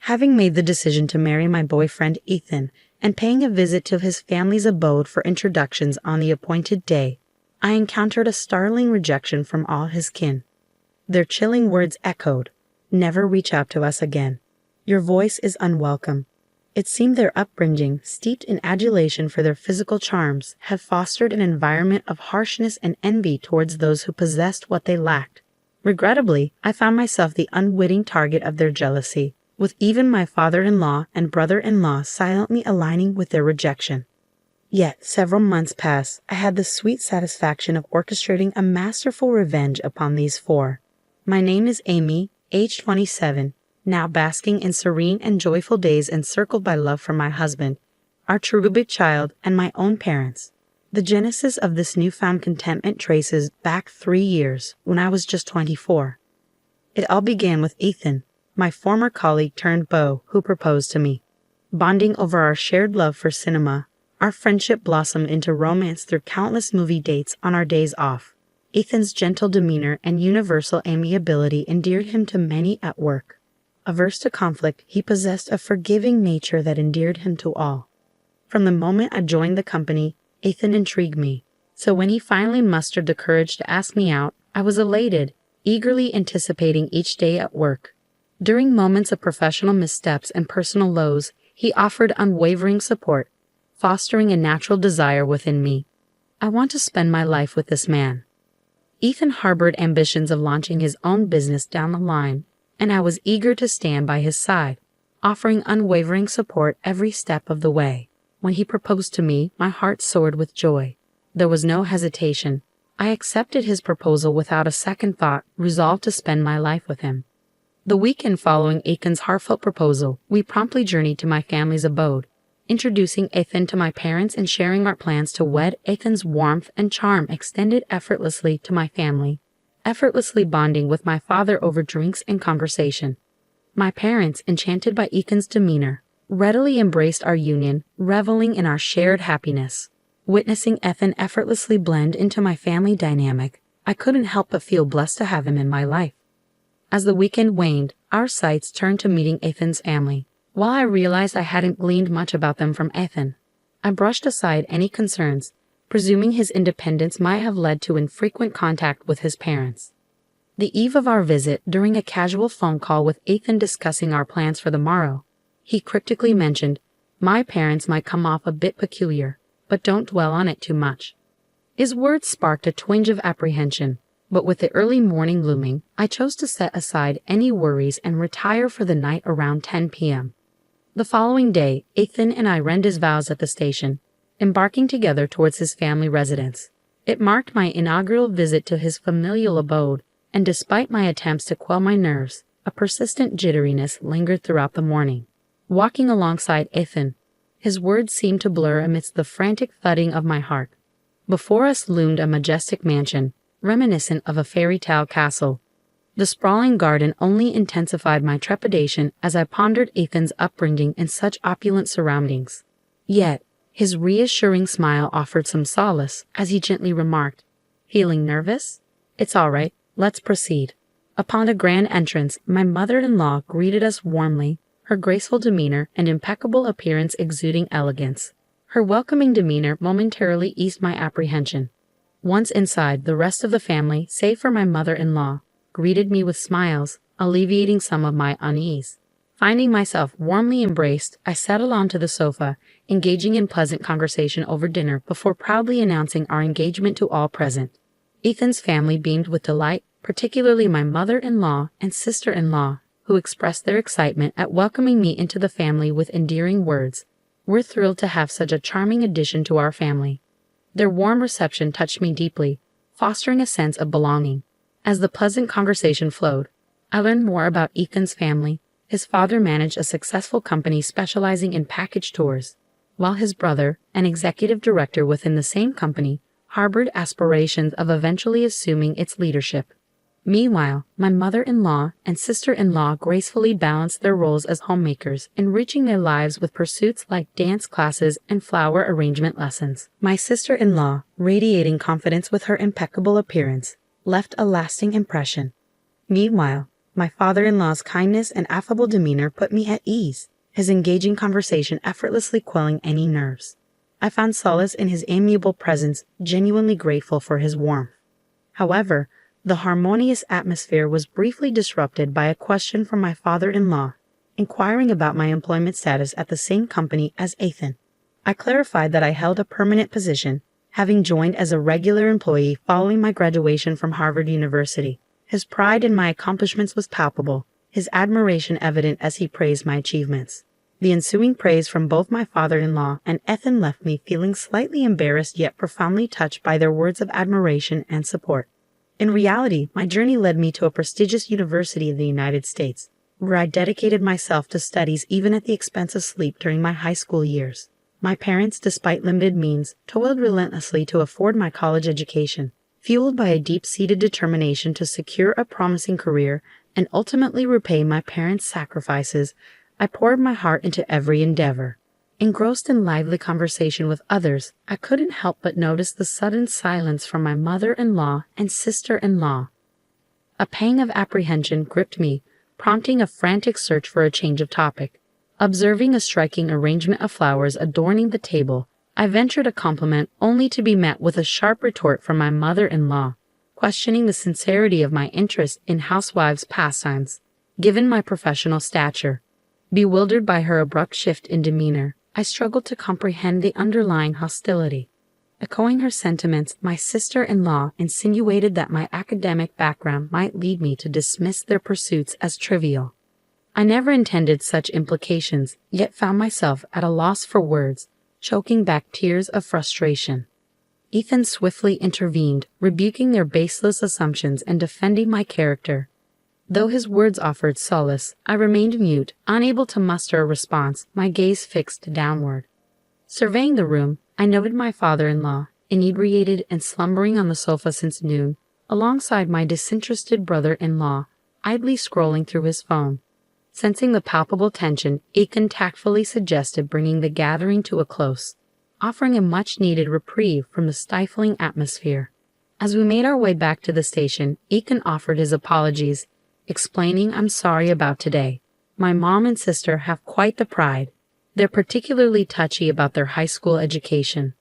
Having made the decision to marry my boyfriend Ethan and paying a visit to his family's abode for introductions on the appointed day, I encountered a startling rejection from all his kin. Their chilling words echoed, "Never reach out to us again. Your voice is unwelcome." It seemed their upbringing, steeped in adulation for their physical charms, had fostered an environment of harshness and envy towards those who possessed what they lacked. Regrettably, I found myself the unwitting target of their jealousy, with even my father-in-law and brother-in-law silently aligning with their rejection. Yet, several months passed, I had the sweet satisfaction of orchestrating a masterful revenge upon these four. My name is Amy, age 27, now basking in serene and joyful days encircled by love for my husband, our cherubic child, and my own parents. The genesis of this newfound contentment traces back 3 years, when I was just 24. It all began with Ethan, my former colleague turned beau, who proposed to me. Bonding over our shared love for cinema, our friendship blossomed into romance through countless movie dates on our days off. Ethan's gentle demeanor and universal amiability endeared him to many at work. Averse to conflict, he possessed a forgiving nature that endeared him to all. From the moment I joined the company, Ethan intrigued me, so when he finally mustered the courage to ask me out, I was elated, eagerly anticipating each day at work. During moments of professional missteps and personal lows, he offered unwavering support, fostering a natural desire within me. I want to spend my life with this man. Ethan harbored ambitions of launching his own business down the line, and I was eager to stand by his side, offering unwavering support every step of the way. When he proposed to me, my heart soared with joy. There was no hesitation. I accepted his proposal without a second thought, resolved to spend my life with him. The weekend following Ethan's heartfelt proposal, we promptly journeyed to my family's abode, introducing Ethan to my parents and sharing our plans to wed. Ethan's warmth and charm extended effortlessly to my family, effortlessly bonding with my father over drinks and conversation. My parents, enchanted by Ethan's demeanor, readily embraced our union, reveling in our shared happiness. Witnessing Ethan effortlessly blend into my family dynamic, I couldn't help but feel blessed to have him in my life. As the weekend waned, our sights turned to meeting Ethan's family. While I realized I hadn't gleaned much about them from Ethan, I brushed aside any concerns, presuming his independence might have led to infrequent contact with his parents. The eve of our visit, during a casual phone call with Ethan discussing our plans for the morrow, he cryptically mentioned, "My parents might come off a bit peculiar, but don't dwell on it too much." His words sparked a twinge of apprehension, but with the early morning looming, I chose to set aside any worries and retire for the night around 10 p.m. The following day, Ethan and I rendered his vows at the station, embarking together towards his family residence. It marked my inaugural visit to his familial abode, and despite my attempts to quell my nerves, a persistent jitteriness lingered throughout the morning. Walking alongside Ethan, his words seemed to blur amidst the frantic thudding of my heart. Before us loomed a majestic mansion, reminiscent of a fairy tale castle. The sprawling garden only intensified my trepidation as I pondered Ethan's upbringing in such opulent surroundings. Yet, his reassuring smile offered some solace as he gently remarked, "Feeling nervous? It's all right, let's proceed." Upon a grand entrance, my mother-in-law greeted us warmly, her graceful demeanor and impeccable appearance exuding elegance. Her welcoming demeanor momentarily eased my apprehension. Once inside, the rest of the family, save for my mother-in-law, greeted me with smiles, alleviating some of my unease. Finding myself warmly embraced, I settled onto the sofa, engaging in pleasant conversation over dinner before proudly announcing our engagement to all present. Ethan's family beamed with delight, particularly my mother-in-law and sister-in-law, who expressed their excitement at welcoming me into the family with endearing words. "We're thrilled to have such a charming addition to our family." Their warm reception touched me deeply, fostering a sense of belonging. As the pleasant conversation flowed, I learned more about Ethan's family. His father managed a successful company specializing in package tours, while his brother, an executive director within the same company, harbored aspirations of eventually assuming its leadership. Meanwhile, my mother-in-law and sister-in-law gracefully balanced their roles as homemakers, enriching their lives with pursuits like dance classes and flower arrangement lessons. My sister-in-law, radiating confidence with her impeccable appearance, left a lasting impression. Meanwhile, My father-in-law's kindness and affable demeanor put me at ease, his engaging conversation effortlessly quelling any nerves. I found solace in his amiable presence, genuinely grateful for his warmth. However, the harmonious atmosphere was briefly disrupted by a question from my father-in-law, inquiring about my employment status at the same company as Ethan. I clarified that I held a permanent position, having joined as a regular employee following my graduation from Harvard University. His pride in my accomplishments was palpable, his admiration evident as he praised my achievements. The ensuing praise from both my father-in-law and Ethan left me feeling slightly embarrassed yet profoundly touched by their words of admiration and support. In reality, my journey led me to a prestigious university in the United States, where I dedicated myself to studies even at the expense of sleep during my high school years. My parents, despite limited means, toiled relentlessly to afford my college education, fueled by a deep-seated determination to secure a promising career and ultimately repay my parents' sacrifices. I poured my heart into every endeavor. Engrossed in lively conversation with others, I couldn't help but notice the sudden silence from my mother-in-law and sister-in-law. A pang of apprehension gripped me, prompting a frantic search for a change of topic. Observing a striking arrangement of flowers adorning the table, I ventured a compliment only to be met with a sharp retort from my mother-in-law, questioning the sincerity of my interest in housewives' pastimes, given my professional stature. Bewildered by her abrupt shift in demeanor, I struggled to comprehend the underlying hostility. Echoing her sentiments, my sister-in-law insinuated that my academic background might lead me to dismiss their pursuits as trivial. I never intended such implications, yet found myself at a loss for words, choking back tears of frustration. Ethan swiftly intervened, rebuking their baseless assumptions and defending my character. Though his words offered solace, I remained mute, unable to muster a response, my gaze fixed downward. Surveying the room, I noted my father-in-law, inebriated and slumbering on the sofa since noon, alongside my disinterested brother-in-law, idly scrolling through his phone. Sensing the palpable tension, Ethan tactfully suggested bringing the gathering to a close, offering a much-needed reprieve from the stifling atmosphere. As we made our way back to the station, Ethan offered his apologies, explaining, "I'm sorry about today. My mom and sister have quite the pride. They're particularly touchy about their high school education."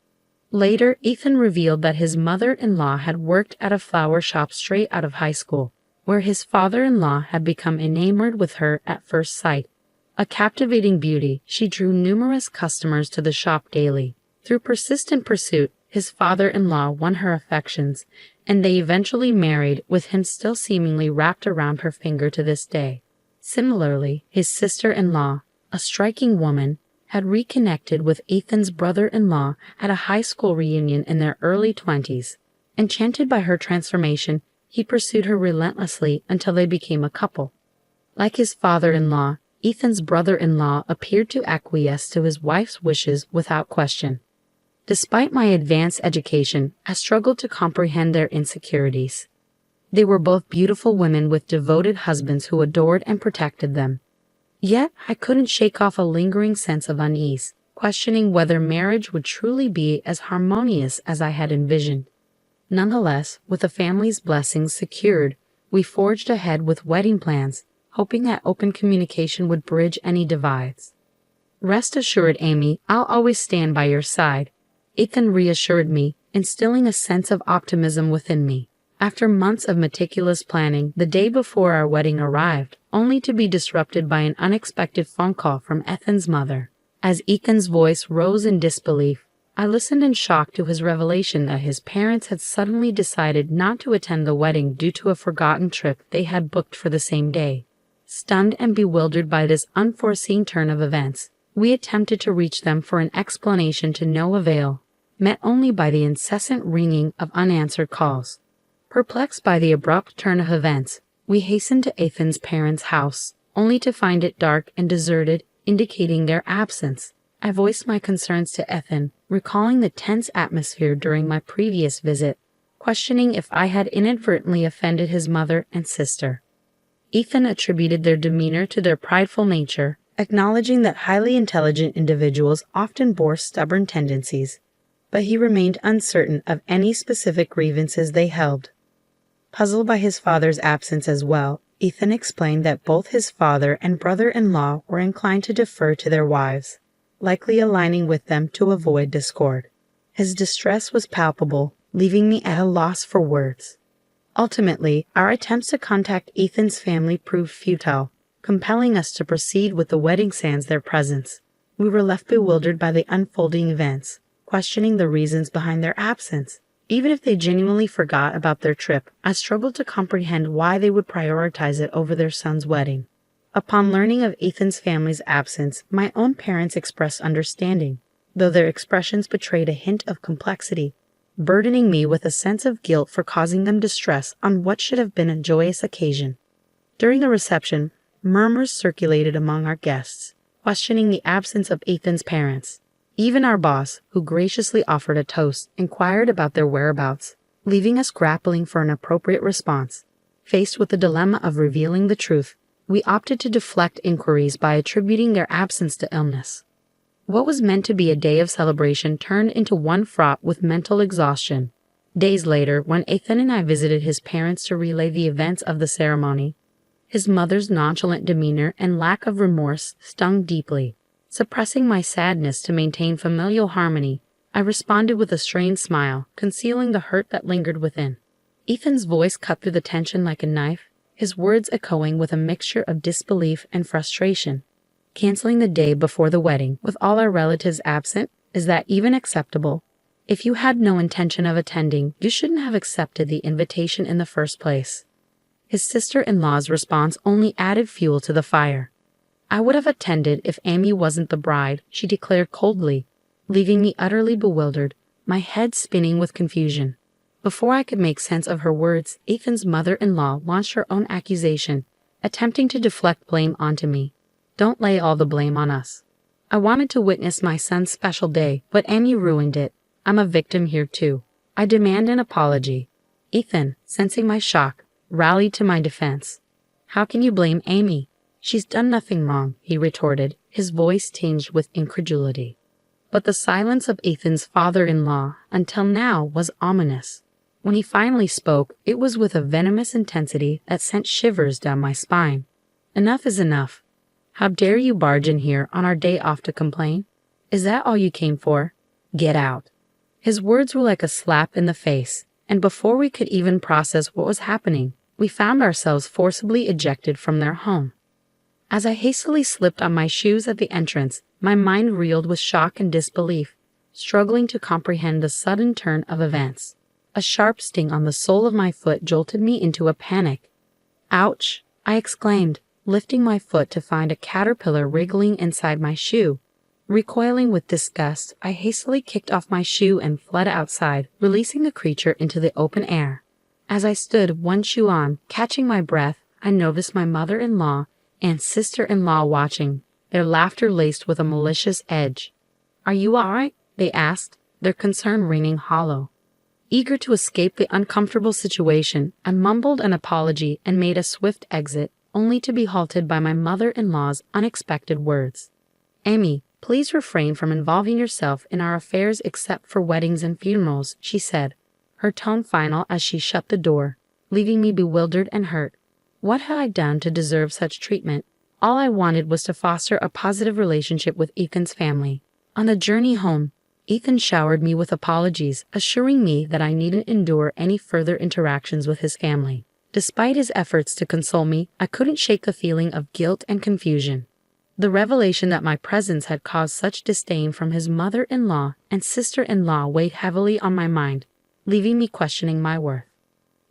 Later, Ethan revealed that his mother-in-law had worked at a flower shop straight out of high school, where his father-in-law had become enamored with her at first sight. A captivating beauty, she drew numerous customers to the shop daily. Through persistent pursuit, his father-in-law won her affections, and they eventually married, with him still seemingly wrapped around her finger to this day. Similarly, his sister-in-law, a striking woman, had reconnected with Ethan's brother-in-law at a high school reunion in their early 20s. Enchanted by her transformation, he pursued her relentlessly until they became a couple. Like his father-in-law, Ethan's brother-in-law appeared to acquiesce to his wife's wishes without question. Despite my advanced education, I struggled to comprehend their insecurities. They were both beautiful women with devoted husbands who adored and protected them. Yet I couldn't shake off a lingering sense of unease, questioning whether marriage would truly be as harmonious as I had envisioned. Nonetheless, with the family's blessings secured, we forged ahead with wedding plans, hoping that open communication would bridge any divides. "Rest assured, Amy, I'll always stand by your side," Ethan reassured me, instilling a sense of optimism within me. After months of meticulous planning, the day before our wedding arrived, only to be disrupted by an unexpected phone call from Ethan's mother. As Ethan's voice rose in disbelief, I listened in shock to his revelation that his parents had suddenly decided not to attend the wedding due to a forgotten trip they had booked for the same day. Stunned and bewildered by this unforeseen turn of events, we attempted to reach them for an explanation to no avail, met only by the incessant ringing of unanswered calls. Perplexed by the abrupt turn of events, we hastened to Ethan's parents' house, only to find it dark and deserted, indicating their absence. I voiced my concerns to Ethan, recalling the tense atmosphere during my previous visit, questioning if I had inadvertently offended his mother and sister. Ethan attributed their demeanor to their prideful nature, acknowledging that highly intelligent individuals often bore stubborn tendencies, but he remained uncertain of any specific grievances they held. Puzzled by his father's absence as well, Ethan explained that both his father and brother-in-law were inclined to defer to their wives, likely aligning with them to avoid discord. His distress was palpable, leaving me at a loss for words. Ultimately, our attempts to contact Ethan's family proved futile, compelling us to proceed with the wedding sans their presence. We were left bewildered by the unfolding events, questioning the reasons behind their absence. Even if they genuinely forgot about their trip, I struggled to comprehend why they would prioritize it over their son's wedding. Upon learning of Ethan's family's absence, my own parents expressed understanding, though their expressions betrayed a hint of complexity, burdening me with a sense of guilt for causing them distress on what should have been a joyous occasion. During the reception, murmurs circulated among our guests, questioning the absence of Ethan's parents. Even our boss, who graciously offered a toast, inquired about their whereabouts, leaving us grappling for an appropriate response. Faced with the dilemma of revealing the truth, we opted to deflect inquiries by attributing their absence to illness. What was meant to be a day of celebration turned into one fraught with mental exhaustion. Days later, when Ethan and I visited his parents to relay the events of the ceremony, his mother's nonchalant demeanor and lack of remorse stung deeply. Suppressing my sadness to maintain familial harmony, I responded with a strained smile, concealing the hurt that lingered within. Ethan's voice cut through the tension like a knife, his words echoing with a mixture of disbelief and frustration. Canceling the day before the wedding, with all our relatives absent, is that even acceptable? If you had no intention of attending, you shouldn't have accepted the invitation in the first place. His sister-in-law's response only added fuel to the fire. I would have attended if Amy wasn't the bride, she declared coldly, leaving me utterly bewildered, my head spinning with confusion. Before I could make sense of her words, Ethan's mother-in-law launched her own accusation, attempting to deflect blame onto me. Don't lay all the blame on us. I wanted to witness my son's special day, but Amy ruined it. I'm a victim here too. I demand an apology. Ethan, sensing my shock, rallied to my defense. How can you blame Amy? She's done nothing wrong, he retorted, his voice tinged with incredulity. But the silence of Ethan's father-in-law, until now, was ominous. When he finally spoke, it was with a venomous intensity that sent shivers down my spine. Enough is enough. How dare you barge in here on our day off to complain? Is that all you came for? Get out. His words were like a slap in the face, and before we could even process what was happening, we found ourselves forcibly ejected from their home. As I hastily slipped on my shoes at the entrance, my mind reeled with shock and disbelief, struggling to comprehend the sudden turn of events. A sharp sting on the sole of my foot jolted me into a panic. Ouch! I exclaimed, lifting my foot to find a caterpillar wriggling inside my shoe. Recoiling with disgust, I hastily kicked off my shoe and fled outside, releasing the creature into the open air. As I stood, one shoe on, catching my breath, I noticed my mother-in-law and sister-in-law watching, their laughter laced with a malicious edge. Are you all right? They asked, their concern ringing hollow. Eager to escape the uncomfortable situation, I mumbled an apology and made a swift exit, only to be halted by my mother-in-law's unexpected words. Amy, please refrain from involving yourself in our affairs except for weddings and funerals, she said, her tone final as she shut the door, leaving me bewildered and hurt. What had I done to deserve such treatment? All I wanted was to foster a positive relationship with Ethan's family. On the journey home, Ethan showered me with apologies, assuring me that I needn't endure any further interactions with his family. Despite his efforts to console me, I couldn't shake the feeling of guilt and confusion. The revelation that my presence had caused such disdain from his mother-in-law and sister-in-law weighed heavily on my mind, leaving me questioning my worth.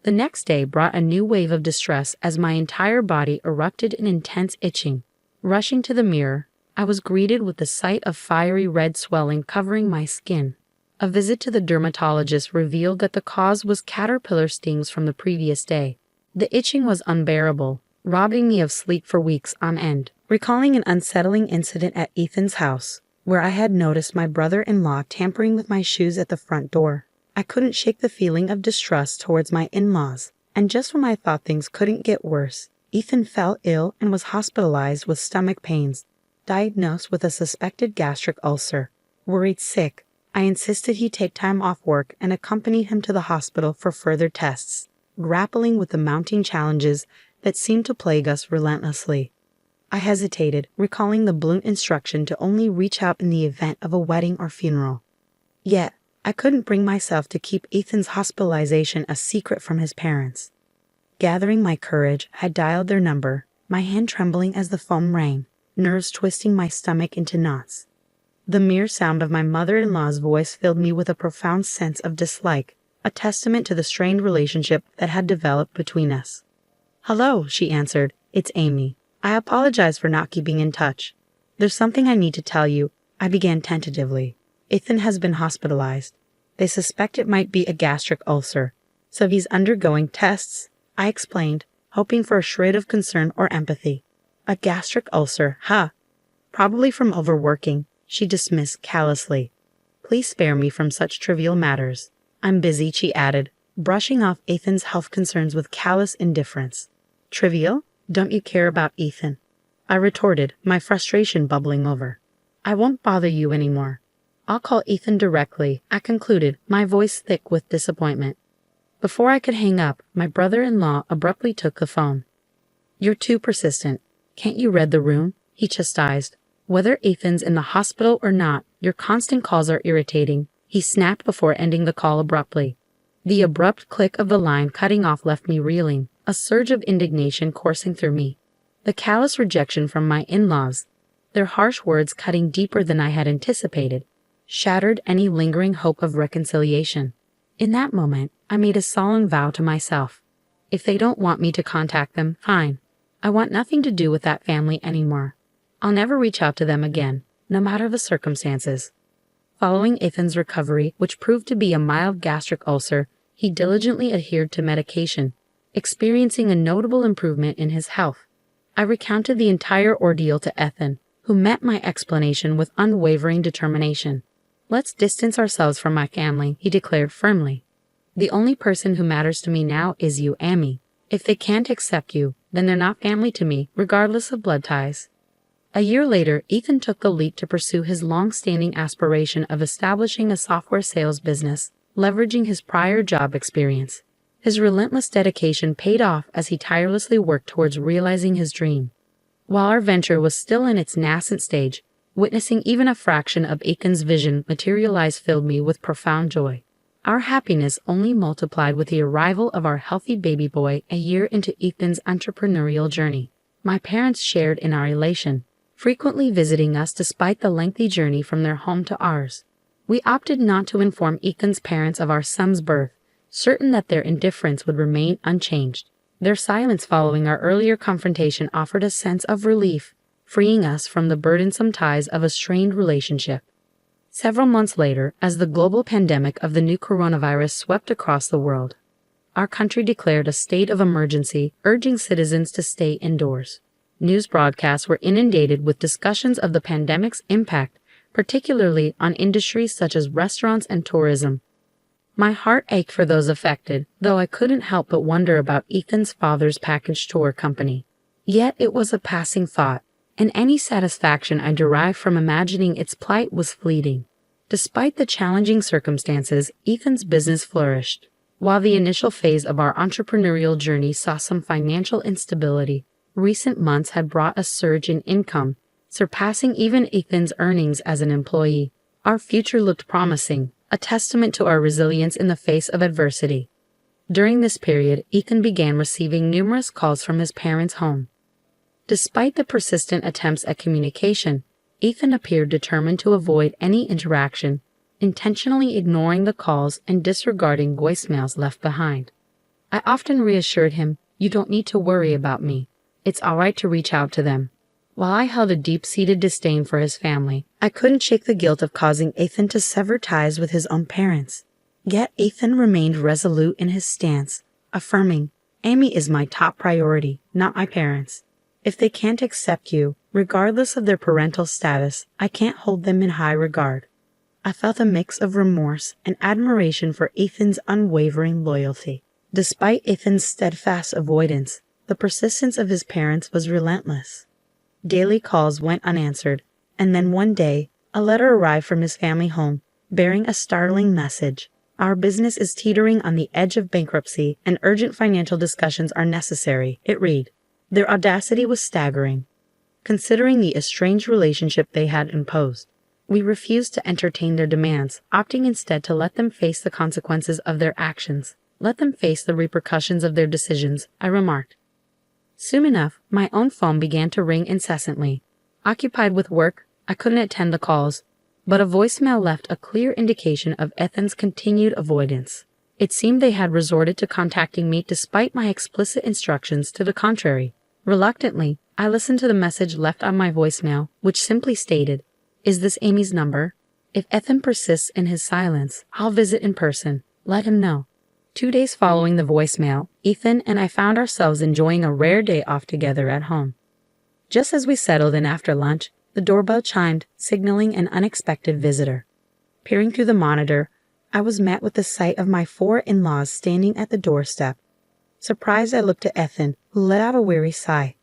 The next day brought a new wave of distress as my entire body erupted in intense itching. Rushing to the mirror, I was greeted with the sight of fiery red swelling covering my skin. A visit to the dermatologist revealed that the cause was caterpillar stings from the previous day. The itching was unbearable, robbing me of sleep for weeks on end. Recalling an unsettling incident at Ethan's house, where I had noticed my brother-in-law tampering with my shoes at the front door, I couldn't shake the feeling of distrust towards my in-laws, and just when I thought things couldn't get worse, Ethan fell ill and was hospitalized with stomach pains, diagnosed with a suspected gastric ulcer. Worried sick, I insisted he take time off work and accompanied him to the hospital for further tests. Grappling with the mounting challenges, that seemed to plague us relentlessly. I hesitated, recalling the blunt instruction to only reach out in the event of a wedding or funeral. Yet, I couldn't bring myself to keep Ethan's hospitalization a secret from his parents. Gathering my courage, I dialed their number, my hand trembling as the phone rang, nerves twisting my stomach into knots. The mere sound of my mother-in-law's voice filled me with a profound sense of dislike, a testament to the strained relationship that had developed between us. "Hello," she answered. "It's Amy. I apologize for not keeping in touch. There's something I need to tell you," I began tentatively. "Ethan has been hospitalized. They suspect it might be a gastric ulcer, so he's undergoing tests," I explained, hoping for a shred of concern or empathy. "A gastric ulcer, huh? Probably from overworking," she dismissed callously. "Please spare me from such trivial matters. I'm busy," she added, brushing off Ethan's health concerns with callous indifference. "Trivial? Don't you care about Ethan?" I retorted, my frustration bubbling over. "I won't bother you anymore. I'll call Ethan directly," I concluded, my voice thick with disappointment. Before I could hang up, my brother-in-law abruptly took the phone. "You're too persistent. Can't you read the room?" he chastised. "Whether Ethan's in the hospital or not, your constant calls are irritating," he snapped before ending the call abruptly. The abrupt click of the line cutting off left me reeling, a surge of indignation coursing through me. The callous rejection from my in-laws, their harsh words cutting deeper than I had anticipated, shattered any lingering hope of reconciliation. In that moment, I made a solemn vow to myself. If they don't want me to contact them, fine. I want nothing to do with that family anymore. I'll never reach out to them again, no matter the circumstances. Following Ethan's recovery, which proved to be a mild gastric ulcer, he diligently adhered to medication, experiencing a notable improvement in his health. I recounted the entire ordeal to Ethan, who met my explanation with unwavering determination. "Let's distance ourselves from my family," he declared firmly. "The only person who matters to me now is you, Amy. If they can't accept you, then they're not family to me, regardless of blood ties." A year later, Ethan took the leap to pursue his long-standing aspiration of establishing a software sales business, leveraging his prior job experience. His relentless dedication paid off as he tirelessly worked towards realizing his dream. While our venture was still in its nascent stage, witnessing even a fraction of Ethan's vision materialize filled me with profound joy. Our happiness only multiplied with the arrival of our healthy baby boy a year into Ethan's entrepreneurial journey. My parents shared in our elation, frequently visiting us despite the lengthy journey from their home to ours. We opted not to inform Ethan's parents of our son's birth, certain that their indifference would remain unchanged. Their silence following our earlier confrontation offered a sense of relief, freeing us from the burdensome ties of a strained relationship. Several months later, as the global pandemic of the new coronavirus swept across the world, our country declared a state of emergency, urging citizens to stay indoors. News broadcasts were inundated with discussions of the pandemic's impact, particularly on industries such as restaurants and tourism. My heart ached for those affected, though I couldn't help but wonder about Ethan's father's package tour company. Yet it was a passing thought, and any satisfaction I derived from imagining its plight was fleeting. Despite the challenging circumstances, Ethan's business flourished. While the initial phase of our entrepreneurial journey saw some financial instability, recent months had brought a surge in income, surpassing even Ethan's earnings as an employee. Our future looked promising, a testament to our resilience in the face of adversity. During this period, Ethan began receiving numerous calls from his parents' home. Despite the persistent attempts at communication, Ethan appeared determined to avoid any interaction, intentionally ignoring the calls and disregarding voicemails left behind. I often reassured him, "You don't need to worry about me. It's all right to reach out to them." While I held a deep-seated disdain for his family, I couldn't shake the guilt of causing Ethan to sever ties with his own parents. Yet Ethan remained resolute in his stance, affirming, "Amy is my top priority, not my parents. If they can't accept you, regardless of their parental status, I can't hold them in high regard." I felt a mix of remorse and admiration for Ethan's unwavering loyalty. Despite Ethan's steadfast avoidance, the persistence of his parents was relentless. Daily calls went unanswered, and then one day, a letter arrived from his family home, bearing a startling message. Our business is teetering on the edge of bankruptcy and urgent financial discussions are necessary, it read. Their audacity was staggering, considering the estranged relationship they had imposed. We refused to entertain their demands, opting instead to let them face the consequences of their actions. Let them face the repercussions of their decisions, I remarked. Soon enough, my own phone began to ring incessantly. Occupied with work, I couldn't attend the calls, but a voicemail left a clear indication of Ethan's continued avoidance. It seemed they had resorted to contacting me despite my explicit instructions to the contrary. Reluctantly, I listened to the message left on my voicemail, which simply stated, "Is this Amy's number? If Ethan persists in his silence, I'll visit in person. Let him know." 2 days following the voicemail, Ethan and I found ourselves enjoying a rare day off together at home. Just as we settled in after lunch, the doorbell chimed, signaling an unexpected visitor. Peering through the monitor, I was met with the sight of my 4 in-laws standing at the doorstep. Surprised, I looked at Ethan, who let out a weary sigh.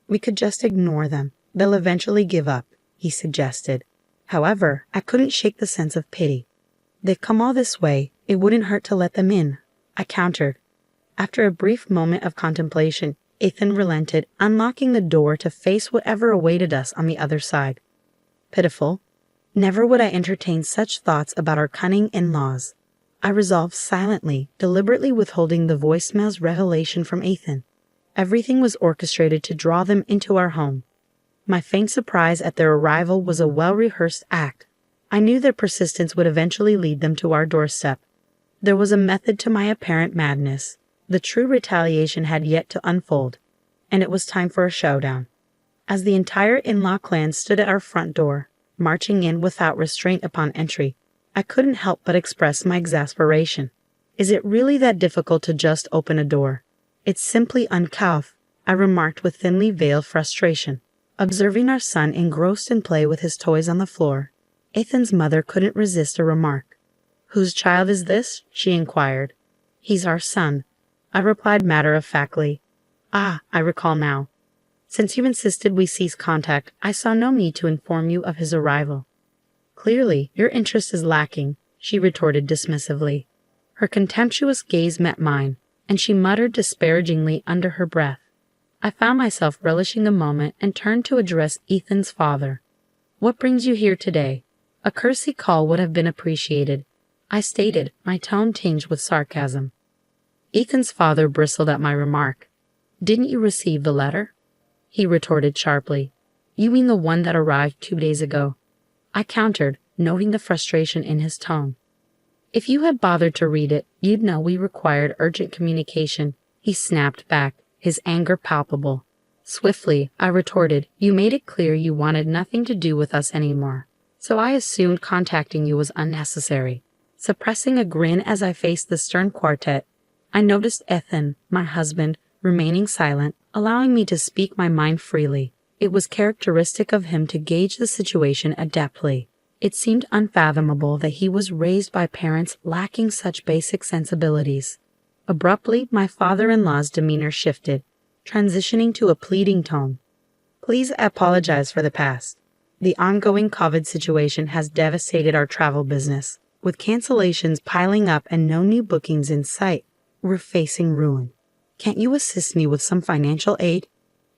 "We could just ignore them. They'll eventually give up," he suggested. However, I couldn't shake the sense of pity. "They've come all this way. It wouldn't hurt to let them in," I countered. After a brief moment of contemplation, Ethan relented, unlocking the door to face whatever awaited us on the other side. Pitiful. Never would I entertain such thoughts about our cunning in-laws. I resolved silently, deliberately withholding the voicemail's revelation from Ethan. Everything was orchestrated to draw them into our home. My faint surprise at their arrival was a well-rehearsed act. I knew their persistence would eventually lead them to our doorstep. There was a method to my apparent madness. The true retaliation had yet to unfold, and it was time for a showdown. As the entire in-law clan stood at our front door, marching in without restraint upon entry, I couldn't help but express my exasperation. Is it really that difficult to just open a door? It's simply uncouth, I remarked with thinly veiled frustration. Observing our son engrossed in play with his toys on the floor, Ethan's mother couldn't resist a remark. "Whose child is this?" she inquired. "He's our son," I replied matter-of-factly. "Ah, I recall now. Since you insisted we cease contact, I saw no need to inform you of his arrival." "Clearly, your interest is lacking," she retorted dismissively. Her contemptuous gaze met mine, and she muttered disparagingly under her breath. I found myself relishing the moment and turned to address Ethan's father. "What brings you here today?" A courtesy call would have been appreciated, I stated, my tone tinged with sarcasm. Ethan's father bristled at my remark. "Didn't you receive the letter?" he retorted sharply. "You mean the one that arrived 2 days ago?" I countered, noting the frustration in his tone. "If you had bothered to read it, you'd know we required urgent communication," he snapped back, his anger palpable. Swiftly, I retorted, "You made it clear you wanted nothing to do with us anymore, so I assumed contacting you was unnecessary." Suppressing a grin as I faced the stern quartet, I noticed Ethan, my husband, remaining silent, allowing me to speak my mind freely. It was characteristic of him to gauge the situation adeptly. It seemed unfathomable that he was raised by parents lacking such basic sensibilities. Abruptly, my father-in-law's demeanor shifted, transitioning to a pleading tone. "Please apologize for the past. The ongoing COVID situation has devastated our travel business. With cancellations piling up and no new bookings in sight, we're facing ruin. Can't you assist me with some financial aid?"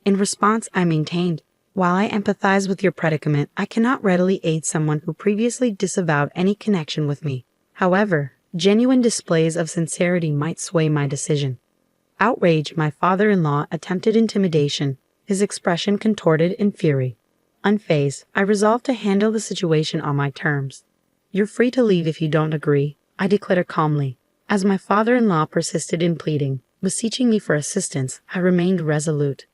In response, I maintained, "While I empathize with your predicament, I cannot readily aid someone who previously disavowed any connection with me. However, genuine displays of sincerity might sway my decision." Outraged, my father-in-law attempted intimidation, his expression contorted in fury. Unfazed, I resolved to handle the situation on my terms. "You're free to leave if you don't agree," I declared calmly. As my father-in-law persisted in pleading, beseeching me for assistance, I remained resolute.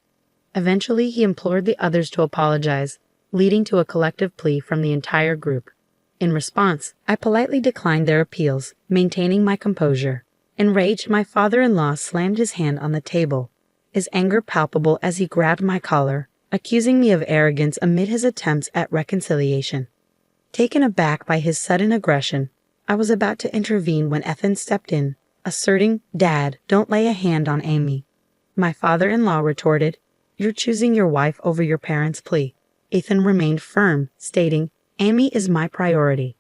Eventually, he implored the others to apologize, leading to a collective plea from the entire group. In response, I politely declined their appeals, maintaining my composure. Enraged, my father-in-law slammed his hand on the table, his anger palpable as he grabbed my collar, accusing me of arrogance amid his attempts at reconciliation. Taken aback by his sudden aggression, I was about to intervene when Ethan stepped in, asserting, "Dad, don't lay a hand on Amy." My father-in-law retorted, "You're choosing your wife over your parents' plea." Ethan remained firm, stating, "Amy is my priority.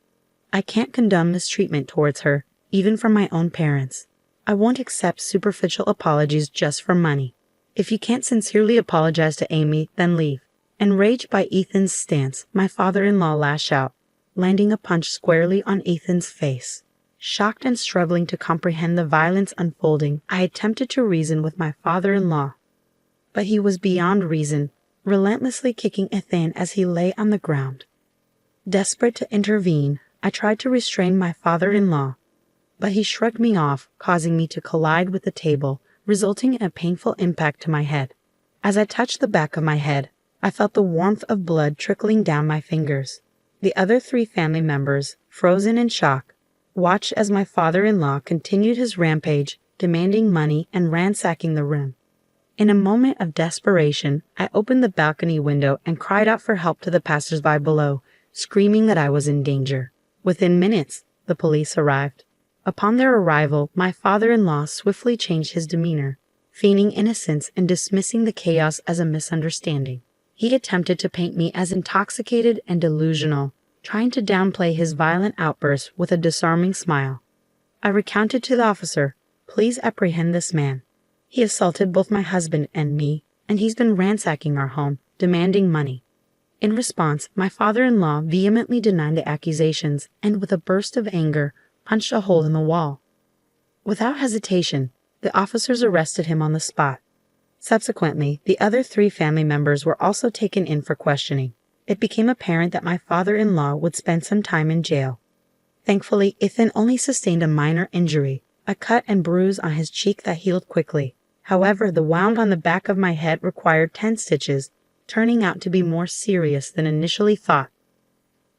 I can't condone mistreatment towards her, even from my own parents. I won't accept superficial apologies just for money. If you can't sincerely apologize to Amy, then leave. Enraged by Ethan's stance, my father-in-law lashed out, landing a punch squarely on Ethan's face. Shocked and struggling to comprehend the violence unfolding, I attempted to reason with my father-in-law. But he was beyond reason, relentlessly kicking Ethan as he lay on the ground. Desperate to intervene, I tried to restrain my father-in-law, but he shrugged me off, causing me to collide with the table, resulting in a painful impact to my head. As I touched the back of my head, I felt the warmth of blood trickling down my fingers. The other 3 family members, frozen in shock, watched as my father-in-law continued his rampage, demanding money and ransacking the room. In a moment of desperation, I opened the balcony window and cried out for help to the passers-by below, screaming that I was in danger. Within minutes, the police arrived. Upon their arrival, my father-in-law swiftly changed his demeanor, feigning innocence and dismissing the chaos as a misunderstanding. He attempted to paint me as intoxicated and delusional, trying to downplay his violent outbursts with a disarming smile. I recounted to the officer, "Please apprehend this man. He assaulted both my husband and me, and he's been ransacking our home, demanding money." In response, my father-in-law vehemently denied the accusations and, with a burst of anger, punched a hole in the wall. Without hesitation, the officers arrested him on the spot. Subsequently, the other 3 family members were also taken in for questioning. It became apparent that my father-in-law would spend some time in jail. Thankfully, Ethan only sustained a minor injury, a cut and bruise on his cheek that healed quickly. However, the wound on the back of my head required 10 stitches, turning out to be more serious than initially thought.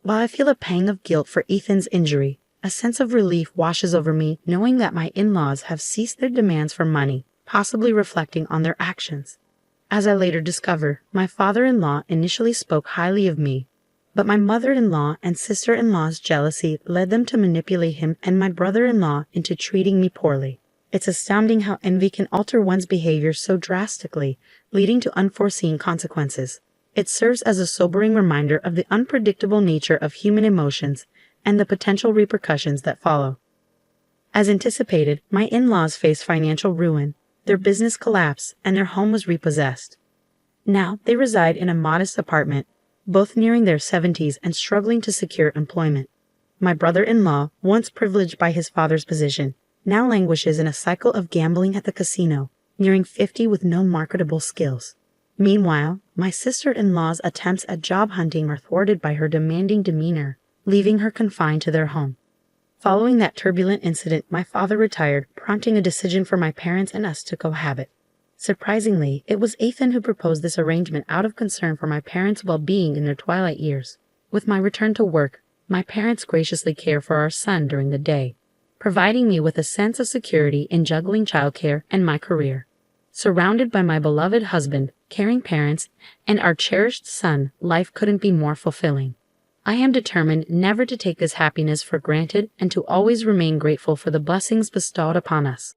While I feel a pang of guilt for Ethan's injury, a sense of relief washes over me knowing that my in-laws have ceased their demands for money, possibly reflecting on their actions. As I later discovered, my father-in-law initially spoke highly of me, but my mother-in-law and sister-in-law's jealousy led them to manipulate him and my brother-in-law into treating me poorly. It's astounding how envy can alter one's behavior so drastically, leading to unforeseen consequences. It serves as a sobering reminder of the unpredictable nature of human emotions and the potential repercussions that follow. As anticipated, my in-laws faced financial ruin, their business collapsed, and their home was repossessed. Now they reside in a modest apartment, both nearing their 70s and struggling to secure employment. My brother-in-law, once privileged by his father's position, now languishes in a cycle of gambling at the casino, nearing 50 with no marketable skills. Meanwhile, my sister-in-law's attempts at job hunting are thwarted by her demanding demeanor, leaving her confined to their home. Following that turbulent incident, my father retired, prompting a decision for my parents and us to cohabit. Surprisingly, it was Ethan who proposed this arrangement out of concern for my parents' well-being in their twilight years. With my return to work, my parents graciously care for our son during the day, providing me with a sense of security in juggling childcare and my career. Surrounded by my beloved husband, caring parents, and our cherished son, life couldn't be more fulfilling. I am determined never to take this happiness for granted and to always remain grateful for the blessings bestowed upon us.